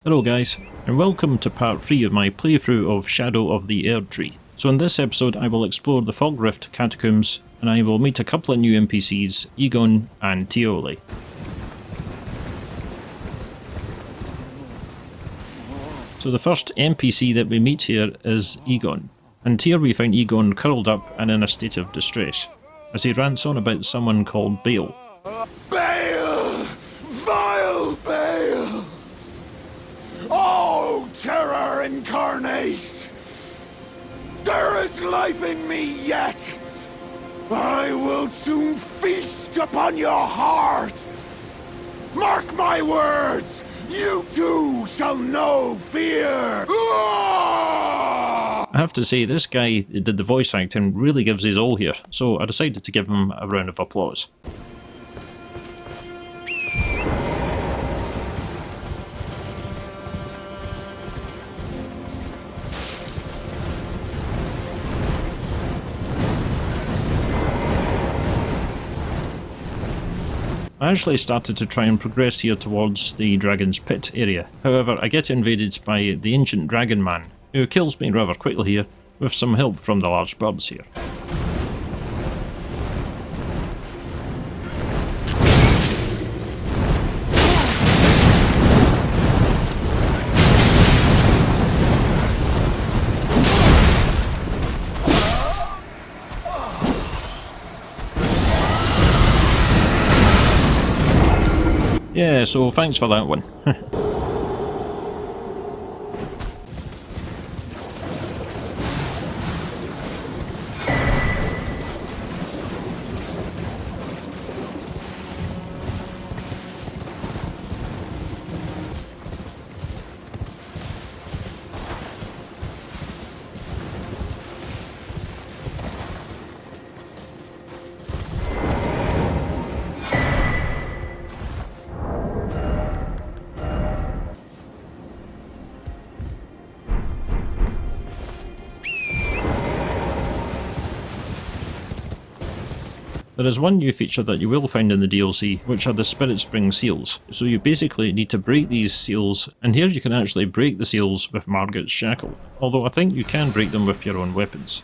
Hello guys, and welcome to part 3 of my playthrough of Shadow of the Erdtree. So in this episode I will explore the Fog Rift Catacombs, and I will meet a couple of new NPCs, Igon and Thioller. So the first NPC that we meet here is Igon, and here we find Igon curled up and in a state of distress, as he rants on about someone called Bale. Bale! Vile Bale! Oh, terror incarnate! There is life in me yet! I will soon feast upon your heart! Mark my words! You too shall know fear! I have to say, this guy that did the voice acting really gives his all here, so I decided to give him a round of applause. I actually started to try and progress here towards the Dragon's Pit area, however I get invaded by the ancient dragon man, who kills me rather quickly here, with some help from the large birds here. Yeah, so thanks for that one. There is one new feature that you will find in the DLC, which are the Spirit Spring seals. So you basically need to break these seals, and here you can actually break the seals with Margaret's shackle, although I think you can break them with your own weapons.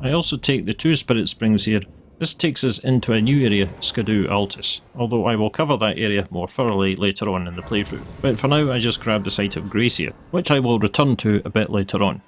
I also take the 2 Spirit Springs here. This takes us into a new area, Skadoo Altus, although I will cover that area more thoroughly later on in the playthrough. But for now I just grabbed the site of Gracia, which I will return to a bit later on.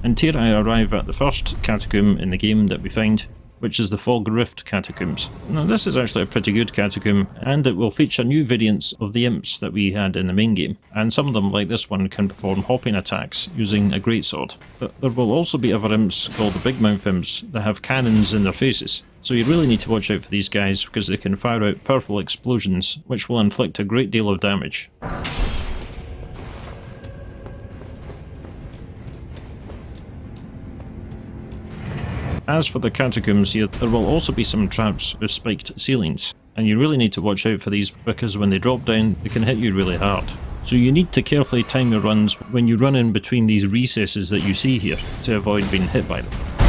And here I arrive at the first catacomb in the game that we find, which is the Fog Rift Catacombs. Now this is actually a pretty good catacomb, and it will feature new variants of the imps that we had in the main game, and some of them, like this one, can perform hopping attacks using a greatsword. But there will also be other imps called the Big Mouth imps that have cannons in their faces, so you really need to watch out for these guys because they can fire out powerful explosions which will inflict a great deal of damage. As for the catacombs here, there will also be some traps with spiked ceilings, and you really need to watch out for these because when they drop down they can hit you really hard. So you need to carefully time your runs when you run in between these recesses that you see here to avoid being hit by them.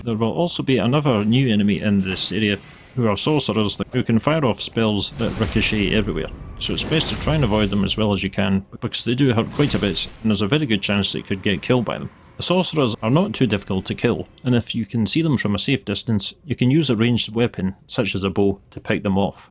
There will also be another new enemy in this area who are sorcerers who can fire off spells that ricochet everywhere. So it's best to try and avoid them as well as you can because they do hurt quite a bit and there's a very good chance that you could get killed by them. The sorcerers are not too difficult to kill, and if you can see them from a safe distance, you can use a ranged weapon such as a bow to pick them off.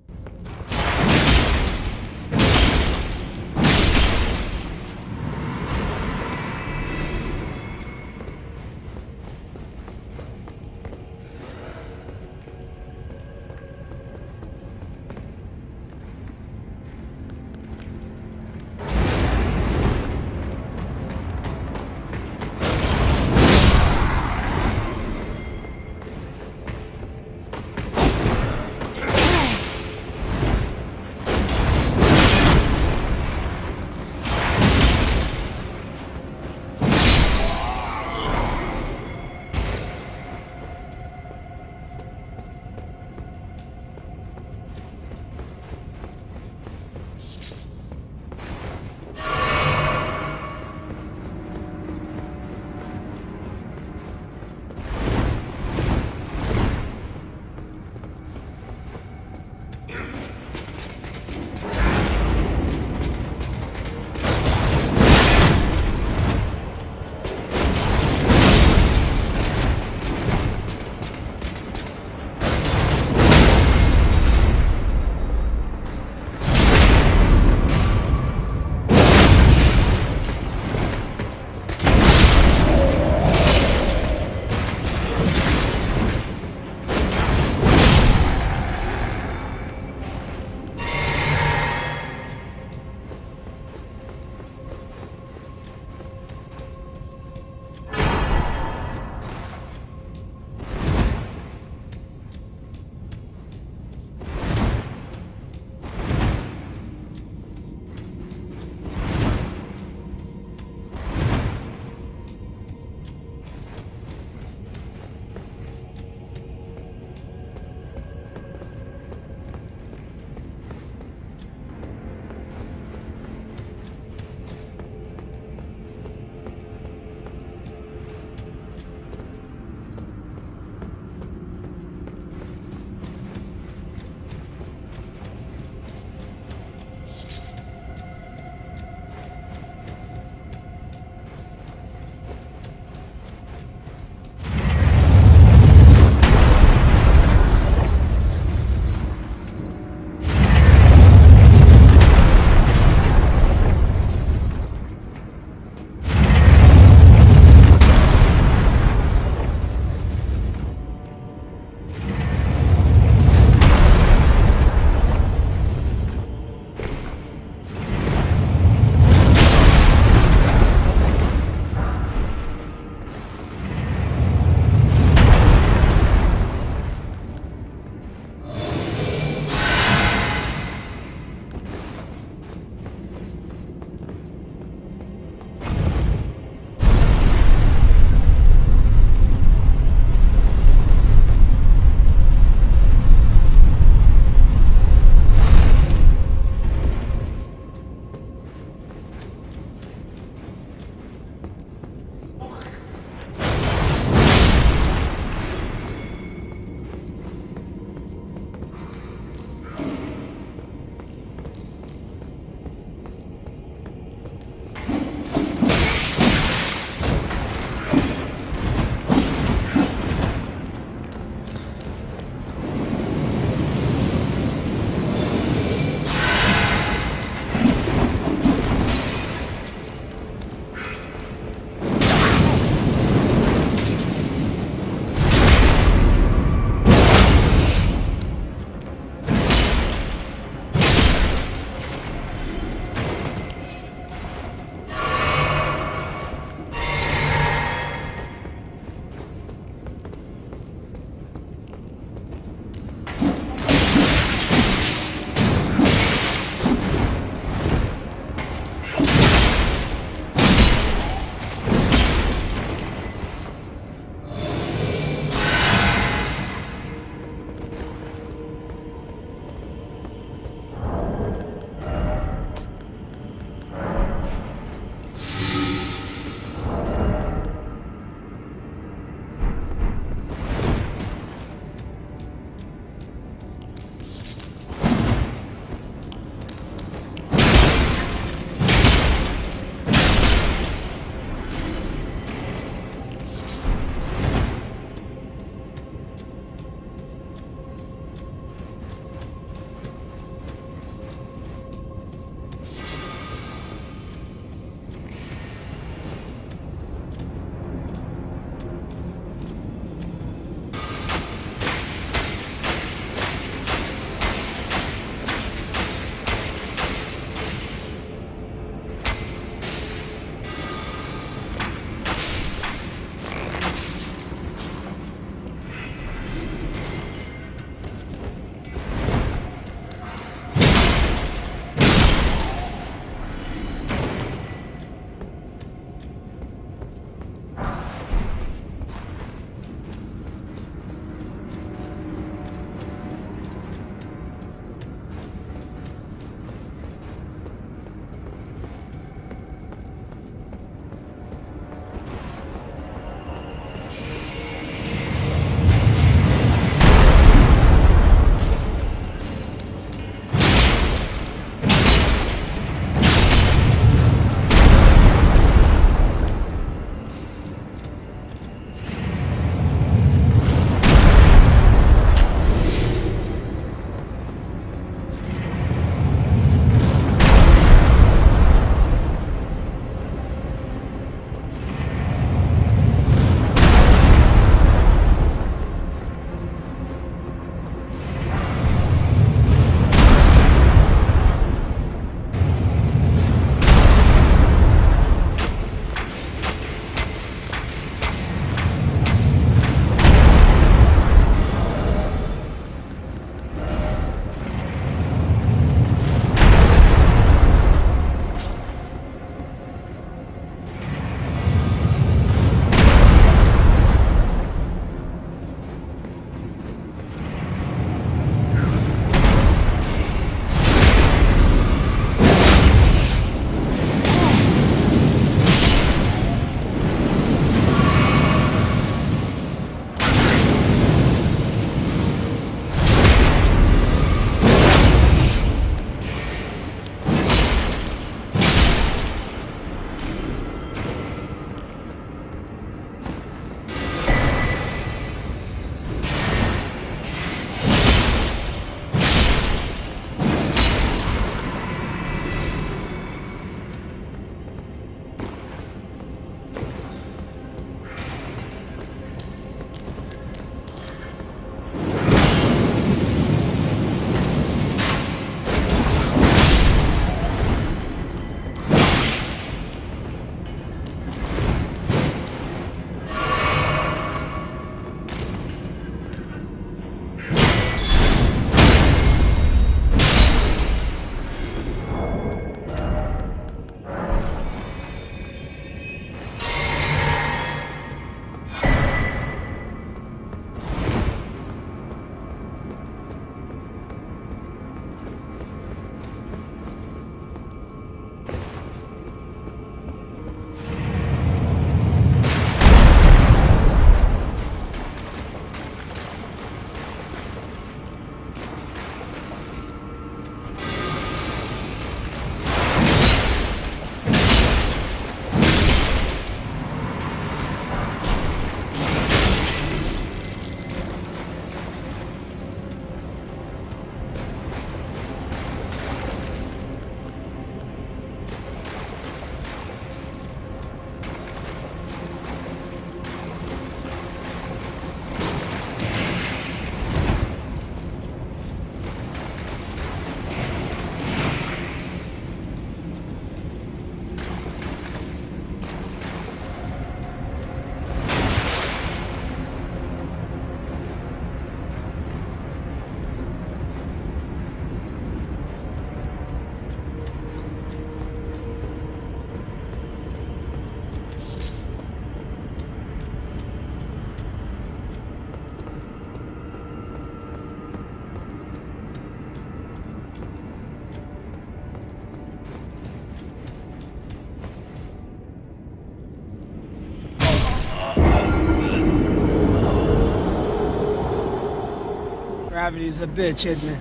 Gravity's a bitch, isn't it?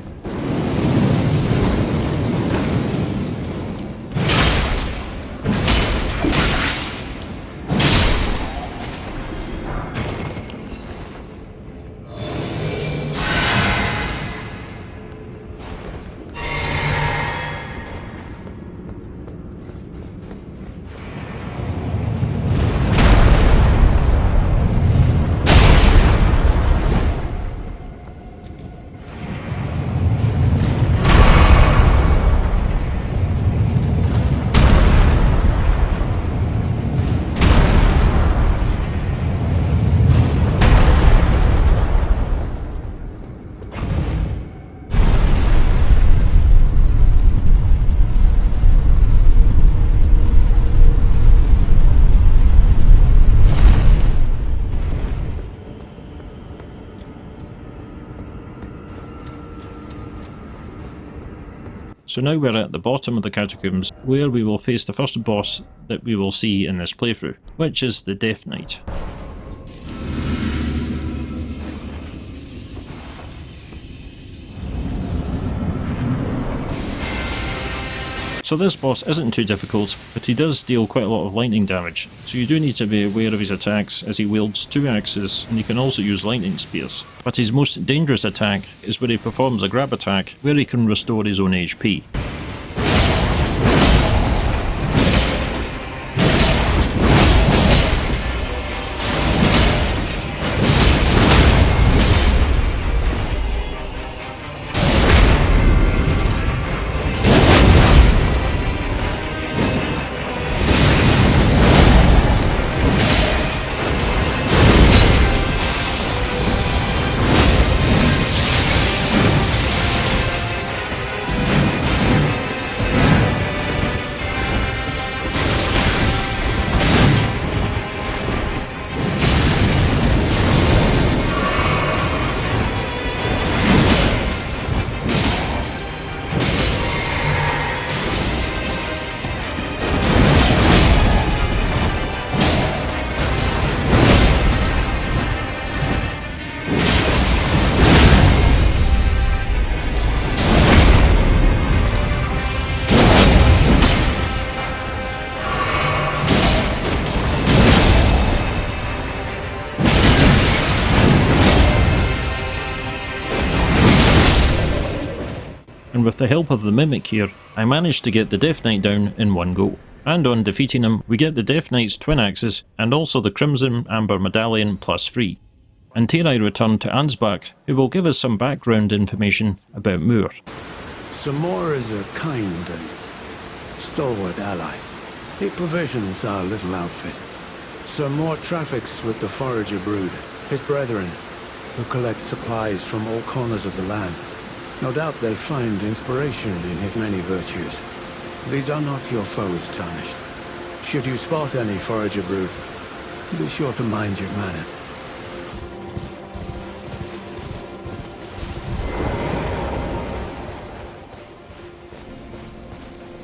So now we're at the bottom of the catacombs, where we will face the first boss that we will see in this playthrough, which is the Death Knight. So this boss isn't too difficult, but he does deal quite a lot of lightning damage, so you do need to be aware of his attacks as he wields 2 axes and he can also use lightning spears. But his most dangerous attack is where he performs a grab attack where he can restore his own HP. And with the help of the Mimic here, I managed to get the Death Knight down in one go. And on defeating him, we get the Death Knight's twin axes and also the Crimson Amber Medallion +3. And here I return to Ansbach, who will give us some background information about Moore. Sir Moore is a kind and stalwart ally. He provisions our little outfit. Sir Moore traffics with the Forager Brood, his brethren, who collect supplies from all corners of the land. No doubt they'll find inspiration in his many virtues. These are not your foes, Tarnished. Should you spot any Forager Brood, be sure to mind your manner.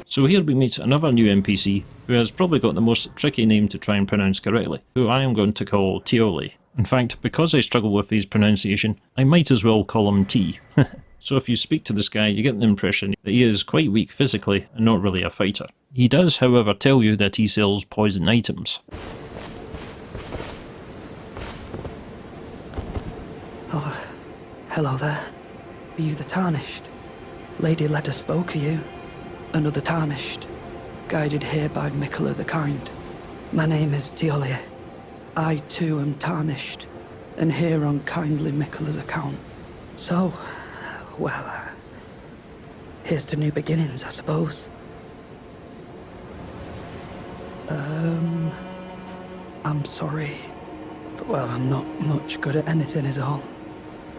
So here we meet another new NPC, who has probably got the most tricky name to try and pronounce correctly, who I am going to call Thiollier. In fact, because I struggle with his pronunciation, I might as well call him T. So if you speak to this guy, you get the impression that he is quite weak physically and not really a fighter. He does, however, tell you that he sells poison items. Oh, hello there. Are you the Tarnished? Lady Leda spoke of you. Another Tarnished, guided here by Miquella the Kind. My name is Thiollier. I too am Tarnished, and here on kindly Miquella's account. So, well, here's to new beginnings, I suppose. I'm sorry, but well, I'm not much good at anything is all.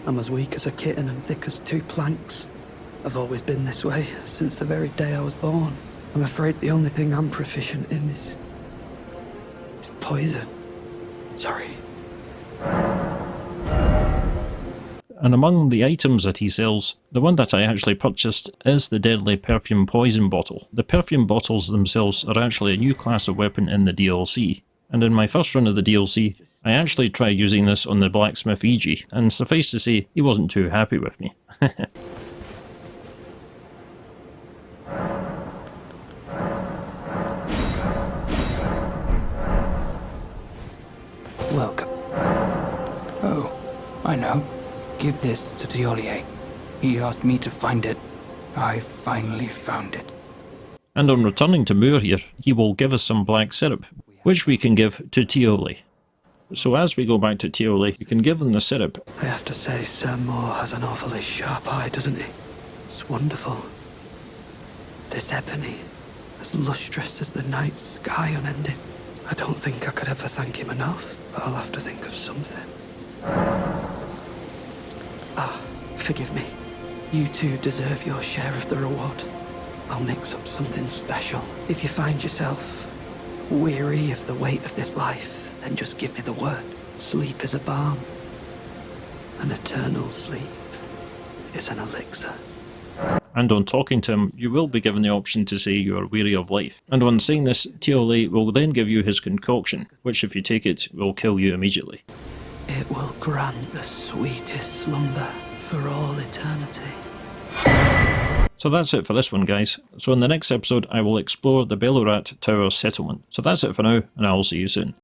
I'm as weak as a kitten and thick as 2 planks. I've always been this way, since the very day I was born. I'm afraid the only thing I'm proficient in is poison. Sorry. And among the items that he sells, the one that I actually purchased is the deadly perfume poison bottle. The perfume bottles themselves are actually a new class of weapon in the DLC, and in my first run of the DLC, I actually tried using this on the blacksmith Iji, and suffice to say, he wasn't too happy with me. Welcome. Oh, I know. Give this to Thiollier. He asked me to find it. I finally found it. And on returning to Moor here, he will give us some black syrup, which we can give to Thiollier. So as we go back to Thiollier, you can give him the syrup. I have to say, Sir Moore has an awfully sharp eye, doesn't he? It's wonderful. This ebony, as lustrous as the night sky unending. I don't think I could ever thank him enough, but I'll have to think of something. Ah, forgive me. You two deserve your share of the reward. I'll mix up something special. If you find yourself weary of the weight of this life, then just give me the word. Sleep is a balm. An eternal sleep is an elixir. And on talking to him, you will be given the option to say you are weary of life. And on saying this, Thiollier will then give you his concoction, which if you take it, will kill you immediately. It will grant the sweetest slumber for all eternity. So that's it for this one, guys. So in the next episode, I will explore the Belorat Tower settlement. So that's it for now, and I will see you soon.